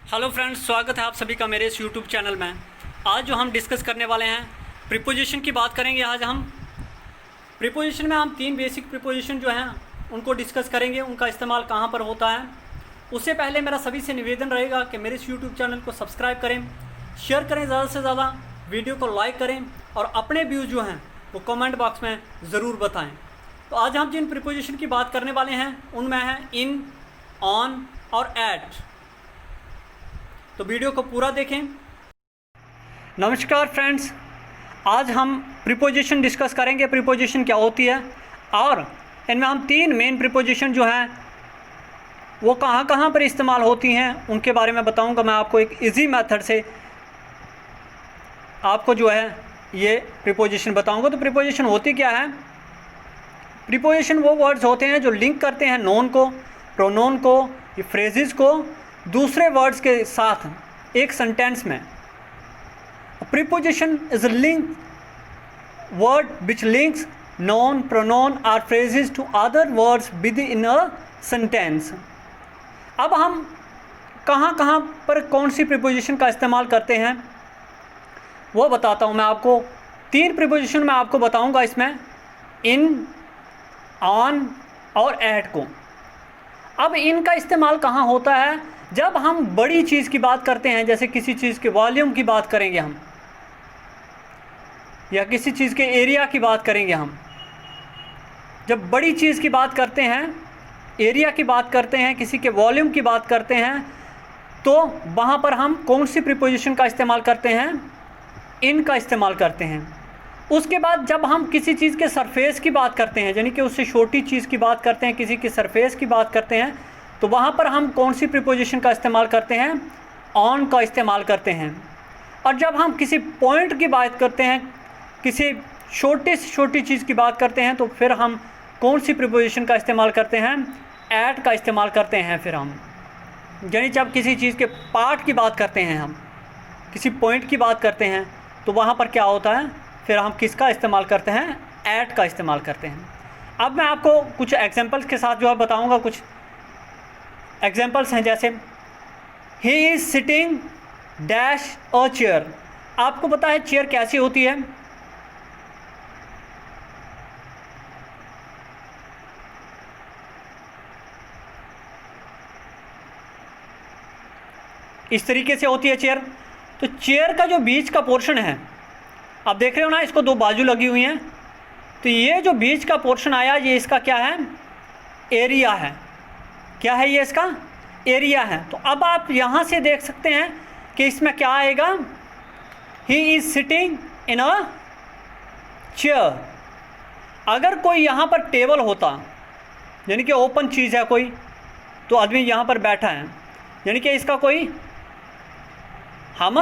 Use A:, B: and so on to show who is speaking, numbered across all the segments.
A: Hello friends, स्वागत है आप सभी का मेरे इस यूट्यूब चैनल में। आज जो हम डिस्कस करने वाले हैं प्रीपोजिशन की बात करेंगे। आज हम प्रीपोजिशन में हम 3 बेसिक प्रीपोजिशन जो हैं उनको डिस्कस करेंगे, उनका इस्तेमाल कहाँ पर होता है। उससे पहले मेरा सभी से निवेदन रहेगा कि मेरे इस यूट्यूब चैनल को सब्सक्राइब करें, शेयर करें ज़्यादा से ज़्यादा, वीडियो को लाइक करें और अपने व्यूज़ जो हैं वो कमेंट बॉक्स में ज़रूर बताएँ। तो आज हम जिन प्रीपोजिशन की बात करने वाले हैं उनमें है इन, ऑन और एट। तो वीडियो को पूरा देखें। नमस्कार फ्रेंड्स, आज हम प्रीपोजिशन डिस्कस करेंगे, प्रीपोजिशन क्या होती है और इनमें हम 3 मेन प्रीपोजिशन जो हैं वो कहाँ कहाँ पर इस्तेमाल होती हैं उनके बारे में बताऊंगा। मैं आपको एक इजी मेथड से आपको जो है ये प्रीपोजिशन बताऊंगा। तो प्रीपोजिशन होती क्या है? प्रीपोजिशन वो वर्ड्स होते हैं जो लिंक करते हैं नोन को, प्रोनोन को, ये फ्रेजेस को दूसरे वर्ड्स के साथ एक सेंटेंस में। Preposition is a link word which links noun, pronoun और phrases to other words within a sentence. अब हम कहाँ कहाँ पर कौन सी प्रीपोजिशन का इस्तेमाल करते हैं वो बताता हूँ मैं आपको। 3 प्रीपोजिशन मैं आपको बताऊँगा इसमें, इन, ऑन और एट को। अब इनका इस्तेमाल कहाँ होता है? जब हम बड़ी चीज़ की बात करते हैं, जैसे किसी चीज़ के वॉल्यूम की बात करेंगे हम, या किसी चीज़ के एरिया की बात करेंगे हम। जब बड़ी चीज़ की बात करते हैं, एरिया की बात करते हैं, किसी के वॉल्यूम की बात करते हैं, तो वहाँ पर हम कौन सी प्रीपोजिशन का इस्तेमाल करते हैं? इन का इस्तेमाल करते हैं। उसके बाद जब हम किसी चीज़ के सरफेस की बात करते हैं, यानी कि उससे छोटी चीज़ की बात करते हैं, किसी के सरफेस की बात करते हैं, तो वहाँ पर हम कौन सी प्रीपोजिशन का इस्तेमाल करते हैं? ऑन का इस्तेमाल करते हैं। और जब हम किसी पॉइंट की बात करते हैं, किसी छोटे से छोटी चीज़ की बात करते हैं, तो फिर हम कौन सी प्रीपोजिशन का इस्तेमाल करते हैं? एट का इस्तेमाल करते हैं। फिर हम यानी जब किसी चीज़ के पार्ट की बात करते हैं, हम किसी पॉइंट की बात करते हैं, तो वहाँ पर क्या होता है? फिर हम किसका इस्तेमाल करते हैं? एट का इस्तेमाल करते हैं। अब मैं आपको कुछ एग्जांपल्स के साथ जो है बताऊंगा। कुछ एग्जांपल्स हैं जैसे he is sitting dash a chair. आपको पता है चेयर कैसी होती है? इस तरीके से होती है चेयर। तो चेयर का जो बीच का पोर्शन है, आप देख रहे हो ना, इसको 2 बाजू लगी हुई हैं। तो ये जो बीच का पोर्शन आया, ये इसका क्या है? एरिया है। क्या है ये? इसका एरिया है। तो अब आप यहाँ से देख सकते हैं कि इसमें क्या आएगा? He is sitting in a chair. अगर कोई यहाँ पर टेबल होता, यानी कि ओपन चीज़ है कोई, तो आदमी यहाँ पर बैठा है, यानी कि इसका कोई हम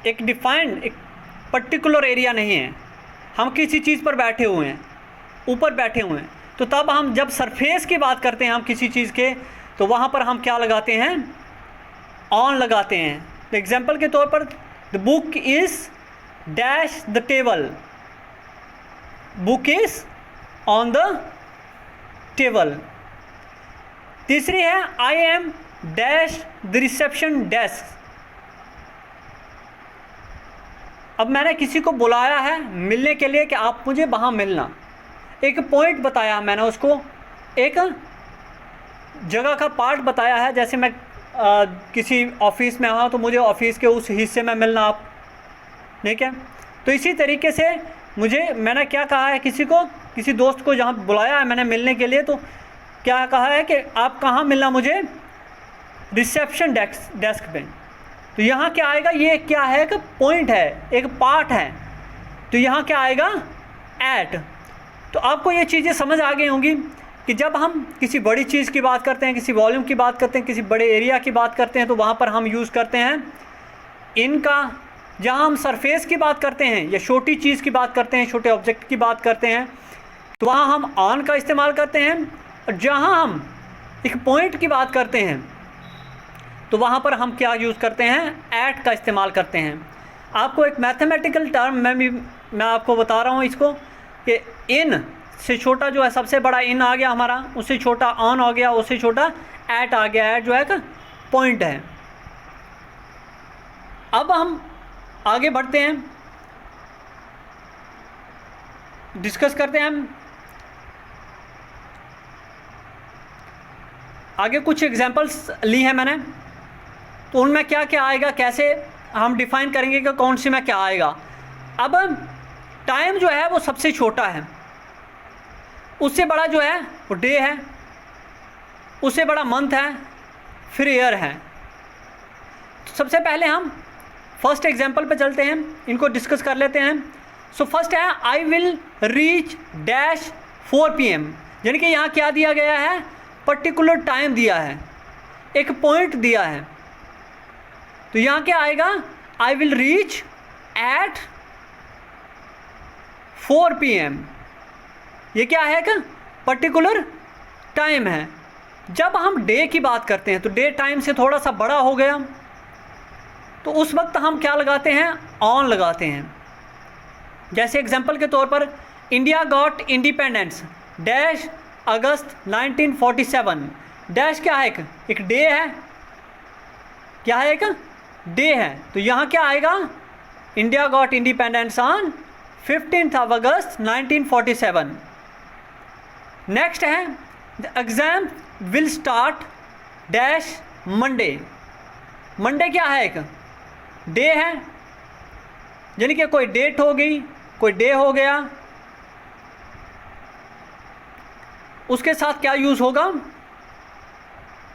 A: एक डिफाइंड, एक पर्टिकुलर एरिया नहीं है, हम किसी चीज़ पर बैठे हुए हैं, ऊपर बैठे हुए हैं। तो तब हम जब सरफेस की बात करते हैं हम किसी चीज़ के, तो वहाँ पर हम क्या लगाते हैं? ऑन लगाते हैं। तो एग्जांपल के तौर पर the book is dash the table. Book is on the table. तीसरी है I am dash the reception desk. अब मैंने किसी को बुलाया है मिलने के लिए कि आप मुझे वहाँ मिलना। एक पॉइंट बताया मैंने उसको, एक जगह का पार्ट बताया है। जैसे मैं किसी ऑफिस में आया तो मुझे ऑफिस के उस हिस्से में मिलना आप, ठीक है। तो इसी तरीके से मैंने क्या कहा है, किसी को, किसी दोस्त को जहाँ बुलाया है मैंने मिलने के लिए, तो क्या कहा है कि आप कहाँ मिलना मुझे? रिसेप्शन डेस्क पे। तो यहाँ क्या आएगा? ये क्या है? एक पॉइंट है, एक पार्ट है। तो यहाँ क्या आएगा? एट। तो आपको ये चीज़ें समझ आ गई होंगी कि जब हम किसी बड़ी चीज़ की बात करते हैं, किसी वॉल्यूम की बात करते हैं, किसी बड़े एरिया की बात करते हैं, तो वहाँ पर हम यूज़ करते हैं इनका। जहाँ हम सरफेस की बात करते हैं या छोटी चीज़ की बात करते हैं, छोटे ऑब्जेक्ट की बात करते हैं, तो वहाँ हम ऑन का इस्तेमाल करते हैं। और जहाँ हम एक पॉइंट की बात करते हैं, तो वहाँ पर हम क्या यूज़ करते हैं? एट का इस्तेमाल करते हैं। आपको एक मैथमेटिकल टर्म मैं आपको बता रहा हूँ इसको, कि इन से छोटा जो है, सबसे बड़ा इन आ गया हमारा, उससे छोटा ऑन हो गया, उससे छोटा एट आ गया। एट जो है का पॉइंट है। अब हम आगे बढ़ते हैं, डिस्कस करते हैं हम आगे। कुछ एग्जांपल्स ली हैं मैंने, तो उनमें क्या क्या आएगा, कैसे हम डिफाइन करेंगे कि कौन सी में क्या आएगा। अब टाइम जो है वो सबसे छोटा है, उससे बड़ा जो है वो डे है, उससे बड़ा मंथ है, फिर ईयर है। तो सबसे पहले हम फर्स्ट एग्जांपल पे चलते हैं, इनको डिस्कस कर लेते हैं। सो फर्स्ट है I will reach dash 4 PM, यानी कि यहाँ क्या दिया गया है, पर्टिकुलर टाइम दिया है, एक पॉइंट दिया है। तो यहाँ क्या आएगा, I will reach at 4 PM। ये क्या है, एक पर्टिकुलर टाइम है। जब हम डे की बात करते हैं तो डे टाइम से थोड़ा सा बड़ा हो गया, तो उस वक्त हम क्या लगाते हैं, ऑन लगाते हैं। जैसे एग्जांपल के तौर पर इंडिया गॉट इंडिपेंडेंस डैश अगस्त 1947। डैश क्या है, एक डे है, क्या है, एक डे है। तो यहाँ क्या आएगा, India got independence on 15 August 1947। Next है the exam will start dash Monday. Monday क्या है, एक डे है, यानी कि कोई डेट हो गई, कोई डे हो गया, उसके साथ क्या यूज़ होगा,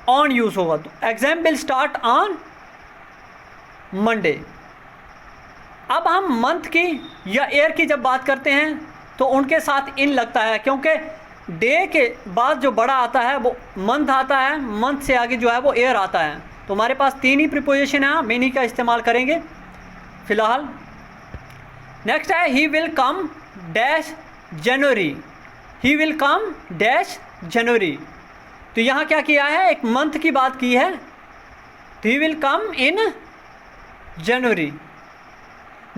A: ऑन यूज़ होगा। तो exam will start on Monday. अब हम मंथ की या ईयर की जब बात करते हैं तो उनके साथ इन लगता है, क्योंकि डे के बाद जो बड़ा आता है वो मंथ आता है, मंथ से आगे जो है वो ईयर आता है। तो हमारे पास 3 ही प्रीपोजिशन है, हम इन्हीं का इस्तेमाल करेंगे फ़िलहाल। नेक्स्ट है he will come dash January. He will come dash January. तो यहाँ क्या किया है, एक मंथ की बात की है, तो ही will come in January.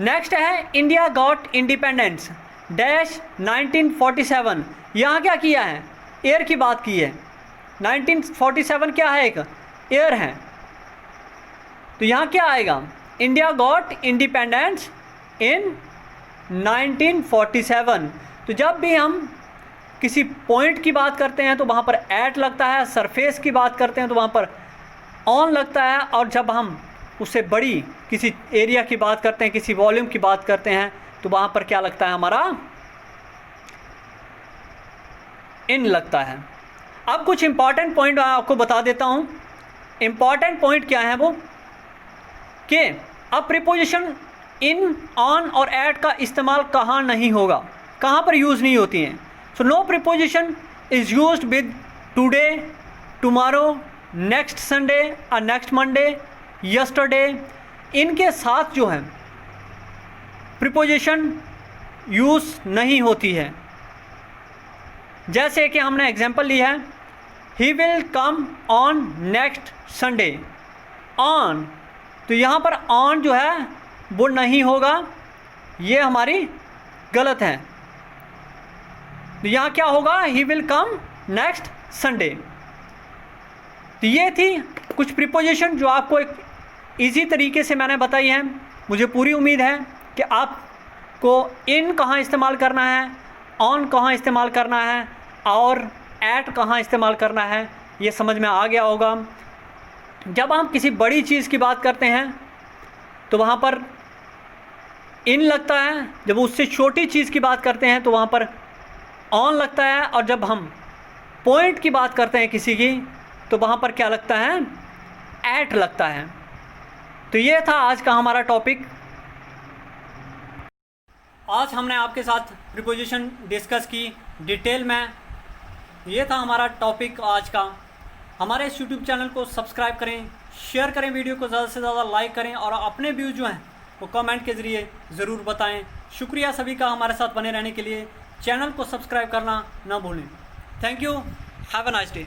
A: Next है इंडिया गॉट इंडिपेंडेंस डैश 1947। यहाँ क्या किया है, ईयर की बात की है। 1947 क्या है, एक ईयर है। तो यहाँ क्या आएगा, इंडिया गॉट इंडिपेंडेंस इन 1947। तो जब भी हम किसी पॉइंट की बात करते हैं तो वहाँ पर एट लगता है, सरफेस की बात करते हैं तो वहाँ पर ऑन लगता है, और जब हम उससे बड़ी किसी एरिया की बात करते हैं, किसी वॉल्यूम की बात करते हैं, तो वहाँ पर क्या लगता है, हमारा इन लगता है। अब कुछ इंपॉर्टेंट पॉइंट आपको बता देता हूँ। इंपॉर्टेंट पॉइंट क्या है वो, कि अब प्रीपोजिशन इन, ऑन और एट का इस्तेमाल कहाँ नहीं होगा, कहाँ पर यूज़ नहीं होती हैं। So no preposition is used with today, tomorrow, next Sunday और नेक्स्ट मंडे, यस्टरडे। इनके साथ जो है प्रीपोजिशन यूज़ नहीं होती है। जैसे कि हमने एग्जांपल लिया है, he will come on next Sunday. On, तो यहाँ पर ऑन जो है वो नहीं होगा, ये हमारी गलत है। तो यहाँ क्या होगा, ही विल कम नेक्स्ट संडे। तो ये थी कुछ प्रीपोजिशन जो आपको एक इजी तरीके से मैंने बताई है। मुझे पूरी उम्मीद है कि आपको इन कहाँ इस्तेमाल करना है, ऑन कहाँ इस्तेमाल करना है और एट कहाँ इस्तेमाल करना है, ये समझ में आ गया होगा। जब हम किसी बड़ी चीज़ की बात करते हैं तो वहाँ पर इन लगता है, जब उससे छोटी चीज़ की बात करते हैं तो वहाँ पर ऑन लगता है, और जब हम पॉइंट की बात करते हैं किसी की तो वहाँ पर क्या लगता है, एट लगता है। तो ये था आज का हमारा टॉपिक। आज हमने आपके साथ प्रीपोजिशन डिस्कस की डिटेल में। ये था हमारा टॉपिक आज का। हमारे इस यूट्यूब चैनल को सब्सक्राइब करें, शेयर करें, वीडियो को ज़्यादा से ज़्यादा लाइक करें और अपने व्यूज़ जो हैं वो कमेंट के ज़रिए ज़रूर बताएं। शुक्रिया सभी का हमारे साथ बने रहने के लिए। चैनल को सब्सक्राइब करना ना भूलें। Thank you, have a nice day.